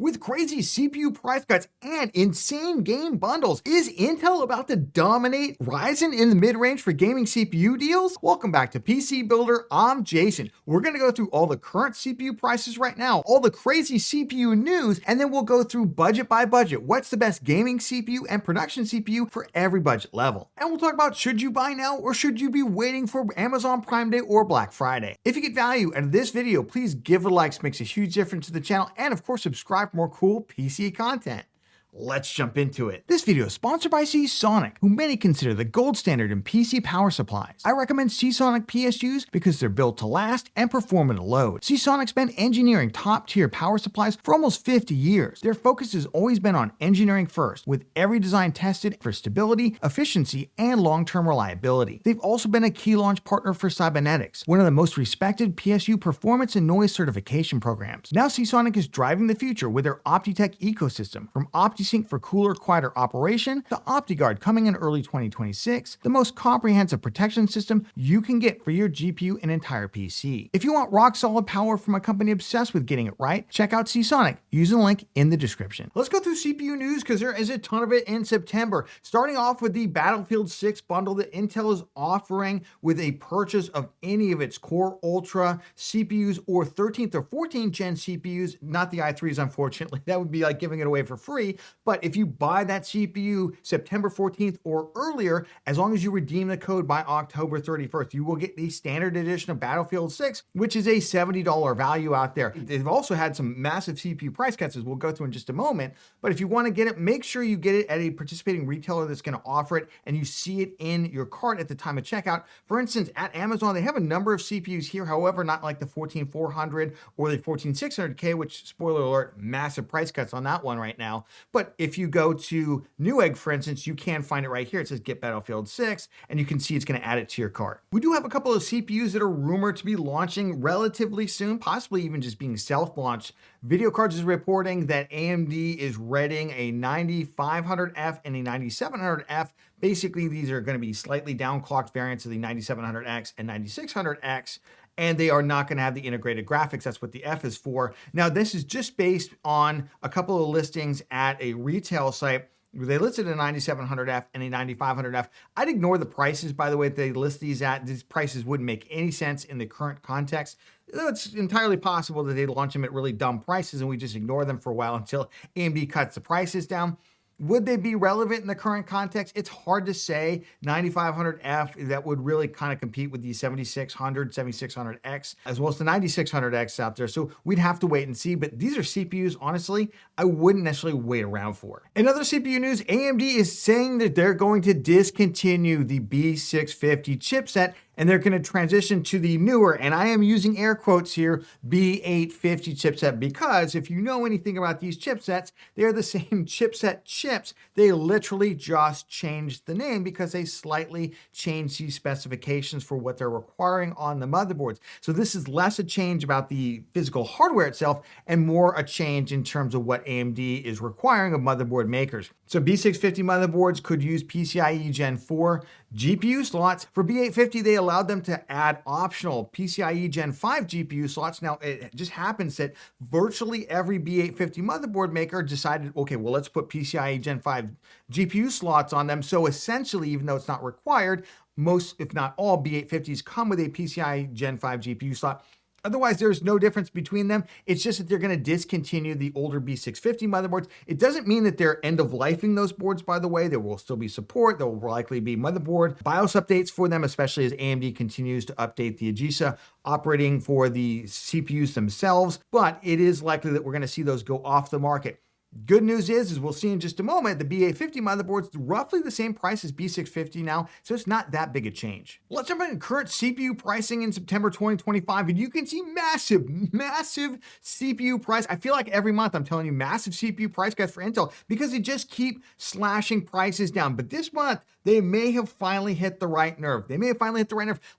With crazy CPU price cuts and insane game bundles, is Intel about to dominate Ryzen in the mid-range for gaming CPU deals? Welcome back to PC Builder, I'm Jason. We're gonna go through all the current CPU prices right now, all the crazy CPU news, and then we'll go through budget by budget. What's the best gaming CPU and production CPU for every budget level? And we'll talk about should you buy now or should you be waiting for Amazon Prime Day or Black Friday. If you get value out of this video, please give it a like, it makes a huge difference to the channel, and of course subscribe for more cool PC content. Let's jump into it. This video is sponsored by Seasonic, who many consider the gold standard in PC power supplies. I recommend Seasonic PSUs because they're built to last and perform at a load. Seasonic's been engineering top-tier power supplies for almost 50 years. Their focus has always been on engineering first, with every design tested for stability, efficiency, and long-term reliability. They've also been a key launch partner for Cybernetics, one of the most respected PSU performance and noise certification programs. Now Seasonic is driving the future with their OptiTech ecosystem, from OptiSync for cooler, quieter operation, the OptiGuard coming in early 2026, the most comprehensive protection system you can get for your GPU and entire PC. If you want rock solid power from a company obsessed with getting it right, check out Seasonic using the link in the description. Let's go through CPU news because there is a ton of it in September. Starting off with the Battlefield 6 bundle that Intel is offering with a purchase of any of its Core Ultra CPUs or 13th or 14th gen CPUs, not the i3s unfortunately, that would be like giving it away for free. But if you buy that CPU September 14th or earlier, as long as you redeem the code by October 31st, you will get the standard edition of Battlefield 6, which is a $70 value out there. They've also had some massive CPU price cuts, as we'll go through in just a moment. But if you want to get it, make sure you get it at a participating retailer that's going to offer it and you see it in your cart at the time of checkout. For instance, at Amazon, they have a number of CPUs here, however, not like the 14400 or the 14600K, which, spoiler alert, massive price cuts on that one right now. But if you go to Newegg, for instance, you can find it right here. It says Get Battlefield 6, and you can see it's going to add it to your cart. We do have a couple of CPUs that are rumored to be launching relatively soon, possibly even just being self-launched. Video Cards is reporting that AMD is readying a 9500F and a 9700F. Basically, these are going to be slightly downclocked variants of the 9700X and 9600X. And they are not going to have the integrated graphics. That's what the F is for. Now, this is just based on a couple of listings at a retail site. They listed a 9700F and a 9500F. I'd ignore the prices, by the way, that they list these at. These prices wouldn't make any sense in the current context. Though it's entirely possible that they launch them at really dumb prices and we just ignore them for a while until AMD cuts the prices down. Would they be relevant in the current context? It's hard to say. 9500F, that would really kind of compete with the 7600, 7600X, as well as the 9600X out there. So we'd have to wait and see. But these are CPUs, honestly, I wouldn't necessarily wait around for. In other CPU news, AMD is saying that they're going to discontinue the B650 chipset and they're going to transition to the newer, and I am using air quotes here, B850 chipset, because if you know anything about these chipsets, they're the same chipset chips. They literally just changed the name because they slightly changed these specifications for what they're requiring on the motherboards. So this is less a change about the physical hardware itself and more a change in terms of what AMD is requiring of motherboard makers. So B650 motherboards could use PCIe Gen 4 GPU slots. For B850, they allowed them to add optional PCIe Gen 5 GPU slots. Now, it just happens that virtually every B850 motherboard maker decided, okay, well, let's put PCIe Gen 5 GPU slots on them. So essentially, even though it's not required, most, if not all, B850s come with a PCIe Gen 5 GPU slot. Otherwise, there's no difference between them. It's just that they're going to discontinue the older B650 motherboards. It doesn't mean that they're end-of-lifing those boards, by the way. There will still be support. There will likely be motherboard BIOS updates for them, especially as AMD continues to update the AGESA operating for the CPUs themselves. But it is likely that we're going to see those go off the market. Good news is we'll see in just a moment, the B850 motherboard's roughly the same price as B650 now, so it's not that big a change. Let's jump into current CPU pricing in September 2025, and you can see massive CPU price. I feel like every month I'm telling you massive CPU price cuts for Intel because they just keep slashing prices down. But this month, they may have finally hit the right nerve.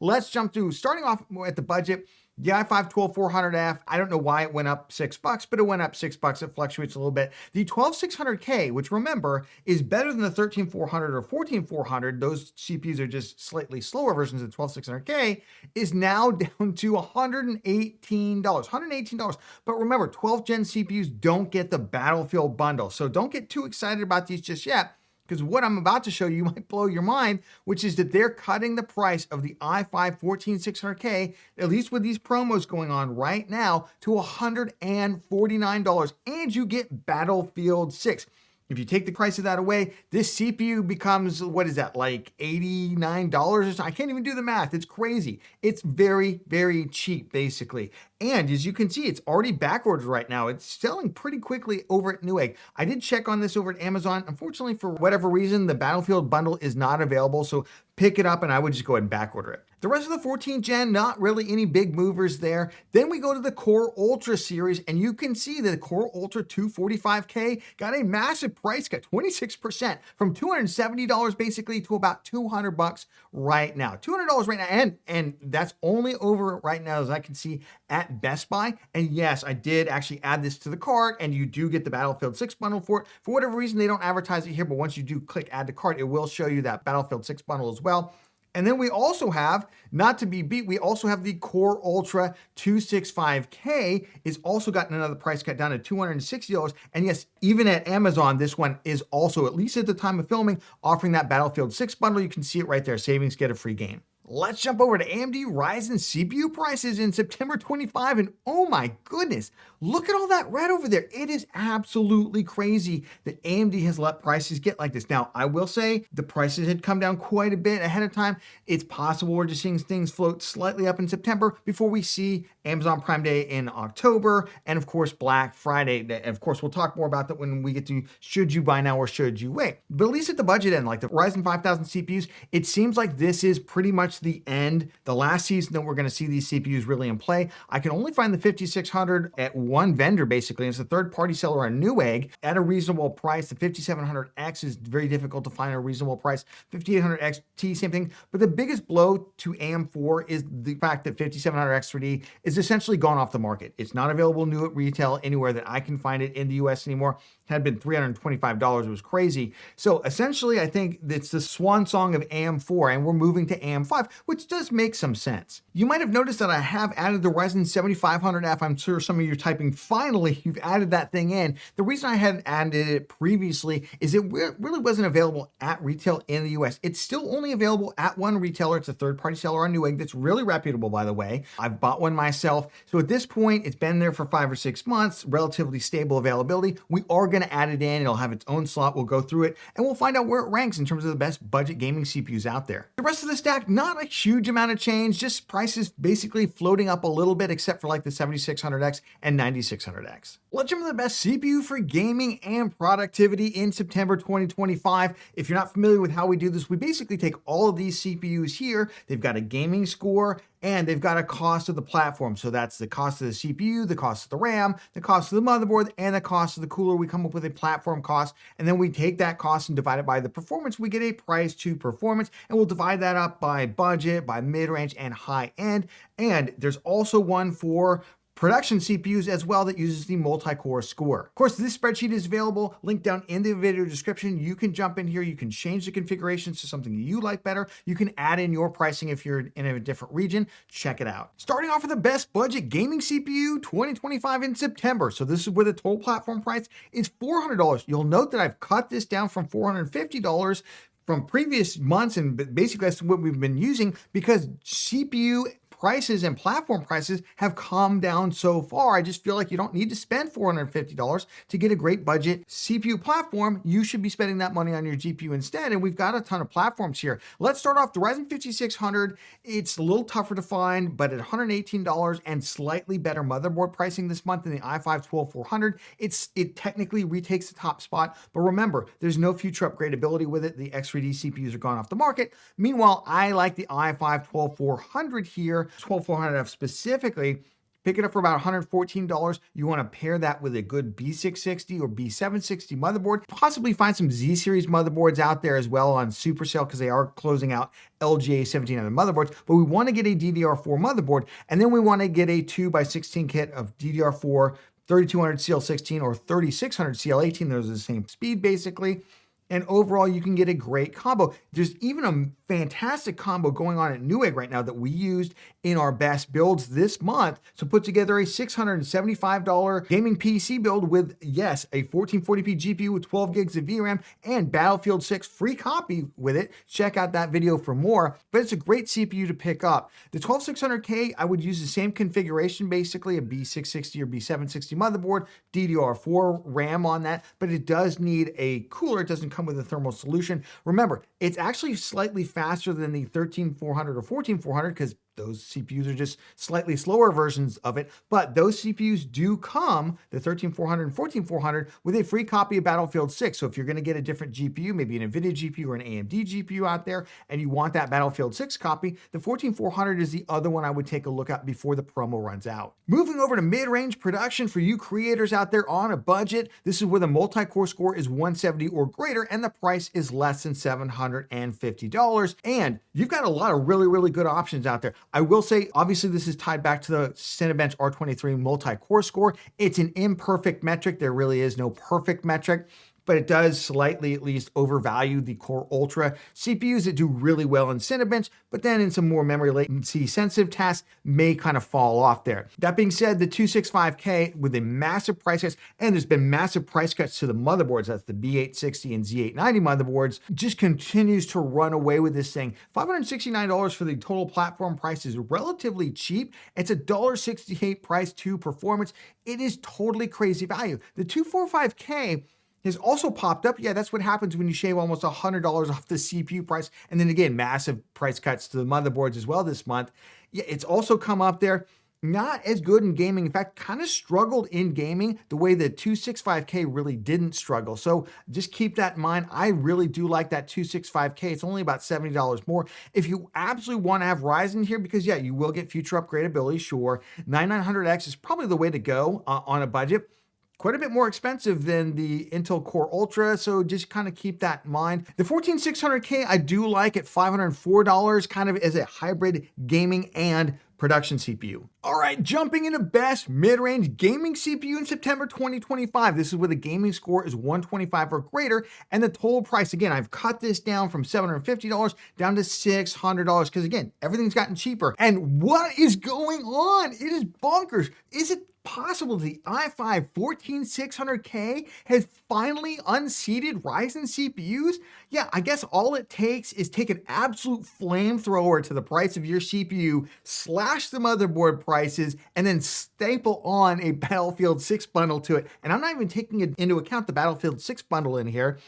Let's jump to, starting off at the budget, The i5-12400F, I don't know why it went up $6, but it went up $6. It fluctuates a little bit. The 12600K, which remember is better than the 13400 or 14400, those CPUs are just slightly slower versions of the 12600K, is now down to $118. $118. But remember, 12th gen CPUs don't get the Battlefield bundle, so don't get too excited about these just yet, because what I'm about to show you might blow your mind, which is that they're cutting the price of the i5-14600K, at least with these promos going on right now, to $149, and you get Battlefield 6. If you take the price of that away, this CPU becomes, what is that, like $89 or something? I can't even do the math. It's crazy. It's very, very cheap, basically. And as you can see, it's already backordered right now. It's selling pretty quickly over at Newegg. I did check on this over at Amazon. Unfortunately, for whatever reason, the Battlefield bundle is not available. So pick it up and I would just go ahead and backorder it. The rest of the 14th gen, not really any big movers there. Then we go to the Core Ultra series, and you can see that the Core Ultra 245K got a massive price cut, 26%, from $270 basically to about $200 right now. $200 right now, and that's only over right now, as I can see, at Best Buy. And yes, I did actually add this to the cart, and you do get the Battlefield 6 bundle for it. For whatever reason, they don't advertise it here, but once you do click add to cart, it will show you that Battlefield 6 bundle as well. And then we also have, not to be beat, we also have the Core Ultra 265K is also gotten another price cut down to $260. And yes, even at Amazon, this one is also, at least at the time of filming, offering that Battlefield 6 bundle. You can see it right there, savings, get a free game. Let's jump over to AMD Ryzen CPU prices in September 25, and oh my goodness, look at all that red over there. It is absolutely crazy that AMD has let prices get like this. Now, I will say the prices had come down quite a bit ahead of time. It's possible we're just seeing things float slightly up in September before we see Amazon Prime Day in October, and of course Black Friday. And of course, we'll talk more about that when we get to should you buy now or should you wait. But at least at the budget end, like the Ryzen 5000 CPUs, it seems like this is pretty much the end, the last season that we're going to see these CPUs really in play. I can only find the 5600 at one vendor, basically. It's a third-party seller on Newegg at a reasonable price. The 5700X is very difficult to find at a reasonable price. 5800XT, same thing. But the biggest blow to AM4 is the fact that 5700X 3D is essentially gone off the market. It's not available new at retail anywhere that I can find it in the US anymore. It had been $325. It was crazy. So essentially, I think it's the swan song of AM4, and we're moving to AM5, which does make some sense. You might have noticed that I have added the Ryzen 7500F. I'm sure some of you are typing, finally, you've added that thing in. The reason I hadn't added it previously is it really wasn't available at retail in the US. It's still only available at one retailer. It's a third-party seller on Newegg that's really reputable, by the way. I've bought one myself. So at this point, it's been there for 5 or 6 months, relatively stable availability. We are going to add it in. It'll have its own slot. We'll go through it, and we'll find out where it ranks in terms of the best budget gaming CPUs out there. The rest of the stack, not a huge amount of change, just prices basically floating up a little bit, except for like the 7600X and 9600X. Let's jump to the best CPU for gaming and productivity in September 2025. If you're not familiar with how we do this, we basically take all of these CPUs here. They've got a gaming score, and they've got a cost of the platform. So that's the cost of the CPU, the cost of the RAM, the cost of the motherboard, and the cost of the cooler. We come up with a platform cost, and then we take that cost and divide it by the performance. We get a price to performance, and we'll divide that up by budget, by mid-range, and high end. And there's also one for production CPUs as well that uses the multi-core score. Of course, this spreadsheet is available, linked down in the video description. You can jump in here, you can change the configurations to something you like better. You can add in your pricing if you're in a different region. Check it out. Starting off with the best budget gaming CPU 2025 in September. So this is where the total platform price is $400. You'll note that I've cut this down from $450 from previous months, and basically that's what we've been using because CPU prices and platform prices have calmed down so far. I just feel like you don't need to spend $450 to get a great budget CPU platform. You should be spending that money on your GPU instead. And we've got a ton of platforms here. Let's start off the Ryzen 5600. It's a little tougher to find, but at $118 and slightly better motherboard pricing this month than the i5-12400. It technically retakes the top spot, but remember, there's no future upgradability with it. The X3D CPUs are gone off the market. Meanwhile, I like the i5-12400 here, 12400F specifically, Pick it up for about $114. You want to pair that with a good B660 or B760 motherboard. Possibly find some Z series motherboards out there as well on super sale because they are closing out LGA 1700 motherboards. But we want to get a DDR4 motherboard, and then we want to get a 2x16 kit of DDR4 3200 CL16 or 3600 CL18. Those are the same speed basically. And overall, you can get a great combo. There's even a fantastic combo going on at Newegg right now that we used in our best builds this month to put together a $675 gaming PC build with, yes, a 1440p GPU with 12 gigs of VRAM and Battlefield 6 free copy with it. Check out that video for more, but it's a great CPU to pick up. The 12600K, I would use the same configuration, basically a B660 or B760 motherboard, DDR4 RAM on that, but it does need a cooler. It doesn't come with a thermal solution. Remember, it's actually slightly faster than the 13400 or 14400 because those CPUs are just slightly slower versions of it, but those CPUs do come, the 13400 and 14400, with a free copy of Battlefield 6. So if you're going to get a different GPU, maybe an NVIDIA GPU or an AMD GPU out there, and you want that Battlefield 6 copy, the 14400 is the other one I would take a look at before the promo runs out. Moving over to mid-range production for you creators out there on a budget, this is where the multi-core score is 170 or greater, and the price is less than $750. And you've got a lot of really good options out there. I will say, obviously, this is tied back to the Cinebench R23 multi-core score. It's an imperfect metric. There really is no perfect metric, but it does slightly at least overvalue the Core Ultra CPUs that do really well in Cinebench, but then in some more memory latency sensitive tasks may kind of fall off there. That being said, the 265K with a massive price cuts, and there's been massive price cuts to the motherboards, that's the B860 and Z890 motherboards, just continues to run away with this thing. $569 for the total platform price is relatively cheap. It's a $1.68 price to performance. It is totally crazy value. The 245K has also popped up. Yeah, that's what happens when you shave almost $100 off the CPU price. And then again, massive price cuts to the motherboards as well this month. Yeah, it's also come up there. Not as good in gaming. In fact, kind of struggled in gaming the way the 265K really didn't struggle. So just keep that in mind. I really do like that 265K. It's only about $70 more. If you absolutely want to have Ryzen here, because yeah, you will get future upgradability, sure. 9900X is probably the way to go on a budget. Quite a bit more expensive than the Intel Core Ultra, so just kind of keep that in mind. The 14600K I do like at $504, kind of as a hybrid gaming and production CPU. All right, jumping into best mid-range gaming CPU in September 2025. This is where the gaming score is 125 or greater, and the total price, again, I've cut this down from $750 down to $600, because again, everything's gotten cheaper. And what is going on? It is bonkers. Is it possible the i5 14600K has finally unseated Ryzen CPUs? Yeah, I guess all it takes is take an absolute flamethrower to the price of your CPU, slash the motherboard prices, and then staple on a Battlefield 6 bundle to it. And I'm not even taking into account the Battlefield 6 bundle in here.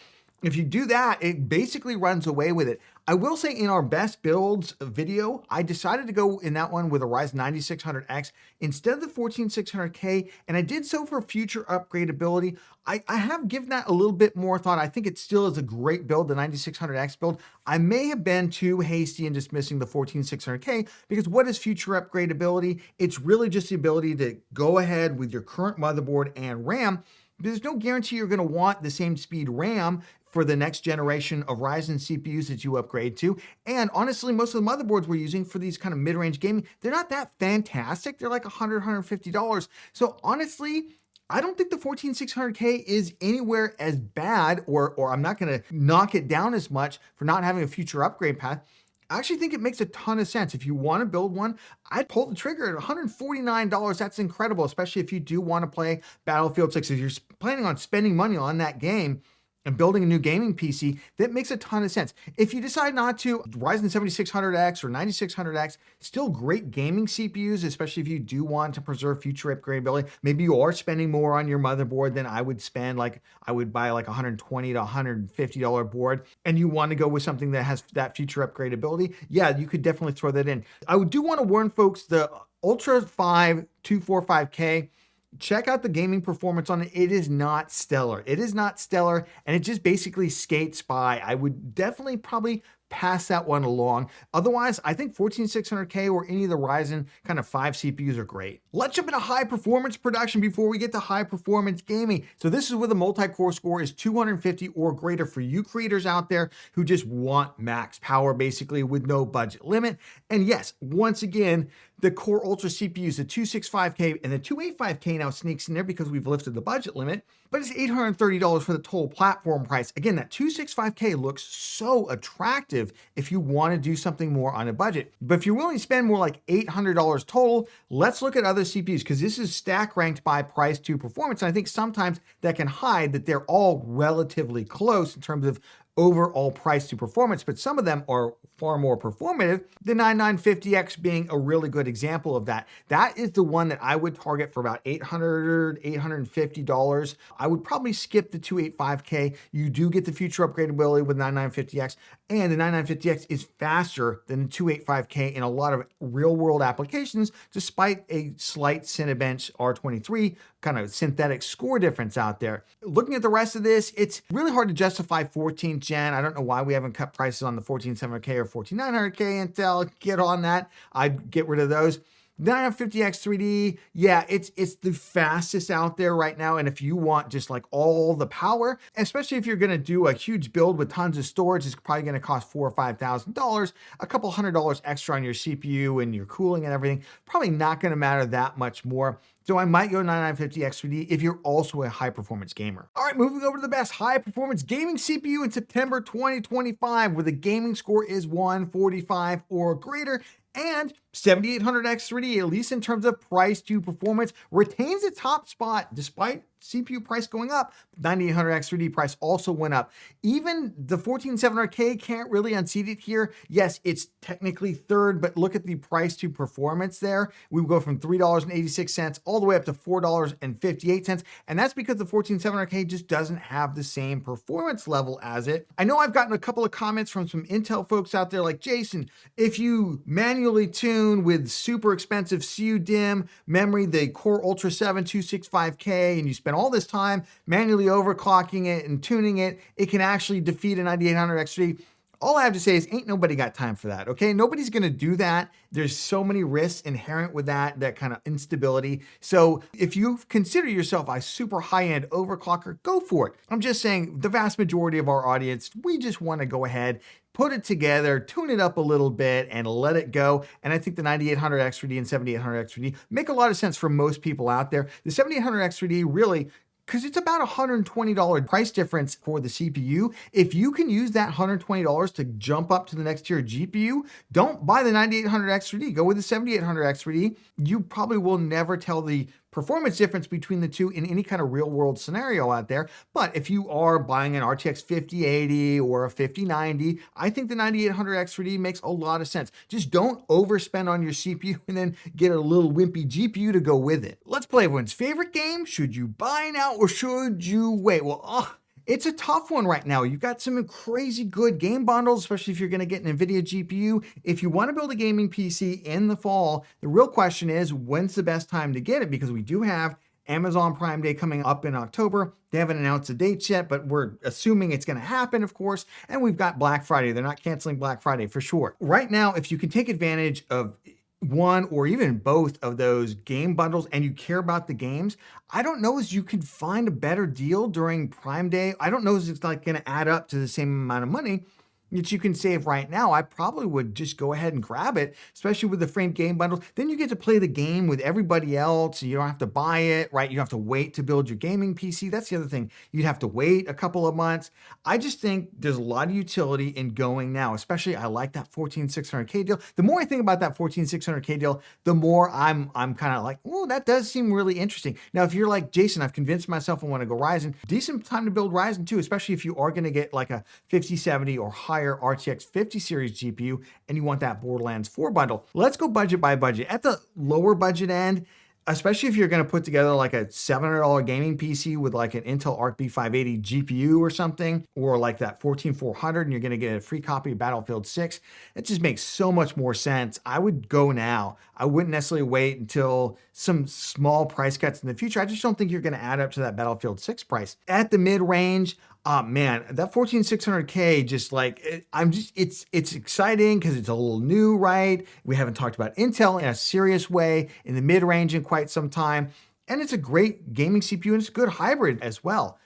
If you do that, it basically runs away with it. I will say in our best builds video, I decided to go in that one with a Ryzen 9600X instead of the 14600K, and I did so for future upgradability. I have given that a little bit more thought. I think it still is a great build, the 9600X build. I may have been too hasty in dismissing the 14600K because what is future upgradability? It's really just the ability to go ahead with your current motherboard and RAM. There's no guarantee you're going to want the same speed RAM for the next generation of Ryzen CPUs that you upgrade to. And honestly, most of the motherboards we're using for these kind of mid-range gaming, they're not that fantastic. They're like $100, $150. So honestly, I don't think the 14600K is anywhere as bad, or I'm not going to knock it down as much for not having a future upgrade path. I actually think it makes a ton of sense. If you want to build one, I'd pull the trigger at $149. That's incredible, especially if you do want to play Battlefield 6. If you're planning on spending money on that game and building a new gaming PC, that makes a ton of sense. If you decide not to, Ryzen 7600X or 9600X, still great gaming CPUs, especially if you do want to preserve future upgradability. Maybe you are spending more on your motherboard than I would spend, like I would buy like $120 to $150 board, and you want to go with something that has that future upgradability, yeah, you could definitely throw that in. I do want to warn folks, the Ultra 5 245K, check out the gaming performance on it. It is not stellar. It is not stellar, and it just basically skates by. I would definitely probably pass that one along. Otherwise, I think 14600K or any of the Ryzen kind of 5 CPUs are great. Let's jump into high performance production before we get to high performance gaming. So this is where the multi-core score is 250 or greater for you creators out there who just want max power basically with no budget limit. And yes, once again, the Core Ultra CPUs, the 265K and the 285K now sneaks in there because we've lifted the budget limit, but it's $830 for the total platform price. Again, that 265K looks so attractive if you want to do something more on a budget. But if you're willing to spend more like $800 total, let's look at other CPUs because this is stack ranked by price to performance. And I think sometimes that can hide that they're all relatively close in terms of overall price to performance, but some of them are far more performative, the 9950X being a really good example of that. That is the one that I would target for about $800, $850. I would probably skip the 285K. You do get the future upgradability with 9950X, and the 9950X is faster than the 285K in a lot of real world applications, despite a slight Cinebench R23 kind of synthetic score difference out there. Looking at the rest of this, it's really hard to justify 14th gen. I don't know why we haven't cut prices on the 14700K or 14900K Intel. Get on that. I'd get rid of those. 950X 3D, yeah, it's the fastest out there right now. And if you want just like all the power, especially if you're gonna do a huge build with tons of storage, it's probably gonna cost $4,000 or $5,000, a couple $100 extra on your CPU and your cooling and everything, probably not gonna matter that much more. So I might go 9950X 3D if you're also a high performance gamer. All right, moving over to the best high performance gaming CPU in September 2025, where the gaming score is 145 or greater, and 7800X 3D, at least in terms of price to performance, retains the top spot despite CPU price going up. 9800X 3D price also went up. Even the 14700K can't really unseat it here. Yes, it's technically third, but look at the price to performance there. We would go from $3.86 all the way up to $4.58. And that's because the 14700K just doesn't have the same performance level as it. I know I've gotten a couple of comments from some Intel folks out there like, Jason, if you manually tune with super expensive CUDIM memory, the Core Ultra 7 265K, and you spend all this time manually overclocking it and tuning it, it can actually defeat a 9800X3. All I have to say is ain't nobody got time for that, okay? Nobody's gonna do that. There's so many risks inherent with that kind of instability. So if you consider yourself a super high-end overclocker, go for it. I'm just saying the vast majority of our audience, we just wanna go ahead, put it together, tune it up a little bit, and let it go. And I think the 9800X3D and 7800X3D make a lot of sense for most people out there. The 7800X3D really, because it's about $120 price difference for the CPU. If you can use that $120 to jump up to the next tier GPU, don't buy the 9800X3D. Go with the 7800X3D. You probably will never tell the performance difference between the two in any kind of real world scenario out there. But if you are buying an RTX 5080 or a 5090, I think the 9800X3D makes a lot of sense. Just don't overspend on your CPU and then get a little wimpy GPU to go with it. Let's play everyone's favorite game. Should you buy now or should you wait? Well, it's a tough one right now. You've got some crazy good game bundles, especially if you're gonna get an NVIDIA GPU. If you wanna build a gaming PC in the fall, the real question is, when's the best time to get it? Because we do have Amazon Prime Day coming up in October. They haven't announced the dates yet, but we're assuming it's gonna happen, of course. And we've got Black Friday. They're not canceling Black Friday for sure. Right now, if you can take advantage of one or even both of those game bundles and you care about the games, I don't know as you could find a better deal during Prime Day. I don't know as it's like going to add up to the same amount of money that you can save right now. I probably would just go ahead and grab it, especially with the framed game bundles. Then you get to play the game with everybody else. You don't have to buy it, right? You have to wait to build your gaming PC. That's the other thing. You'd have to wait a couple of months. I just think there's a lot of utility in going now, especially I like that 14600K deal. The more I think about that 14600K deal, the more I'm kind of like, oh, that does seem really interesting. Now, if you're like, Jason, I've convinced myself I want to go Ryzen, decent time to build Ryzen too, especially if you are going to get like a 5070 or higher RTX 50 series GPU and you want that Borderlands 4 bundle. Let's go budget by budget. At the lower budget end, especially if you're going to put together like a $700 gaming PC with like an Intel Arc B580 GPU or something, or like that 14400 and you're going to get a free copy of Battlefield 6, it just makes so much more sense. I would go now. I wouldn't necessarily wait until some small price cuts in the future. I just don't think you're going to add up to that Battlefield 6 price. At the mid-range, Oh man, that 14600K just like it's exciting because it's a little new, right? We haven't talked about Intel in a serious way in the mid-range in quite some time. And it's a great gaming CPU and it's a good hybrid as well.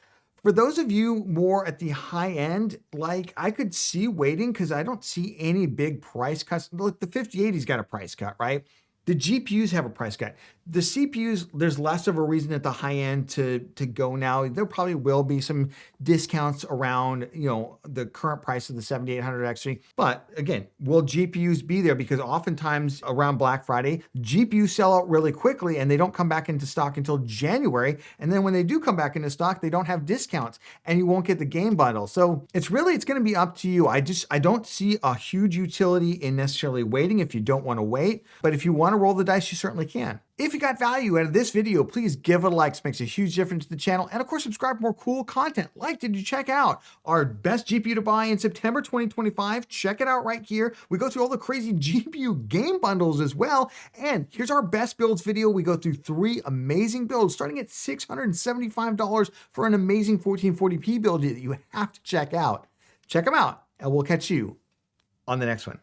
For those of you more at the high end, like I could see waiting because I don't see any big price cuts. Look, the 5080's got a price cut, right? The GPUs have a price cut. The CPUs, there's less of a reason at the high end to go now. There probably will be some discounts around, the current price of the 7800X3. But again, will GPUs be there? Because oftentimes around Black Friday, GPUs sell out really quickly and they don't come back into stock until January. And then when they do come back into stock, they don't have discounts and you won't get the game bundle. So it's going to be up to you. I don't see a huge utility in necessarily waiting if you don't want to wait. But if you want to roll the dice, you certainly can. If you got value out of this video, please give it a like. It makes a huge difference to the channel. And of course, subscribe for more cool content. Like, did you check out our best GPU to buy in September 2025? Check it out right here. We go through all the crazy GPU game bundles as well. And here's our best builds video. We go through 3 amazing builds starting at $675 for an amazing 1440p build that you have to check out. Check them out and we'll catch you on the next one.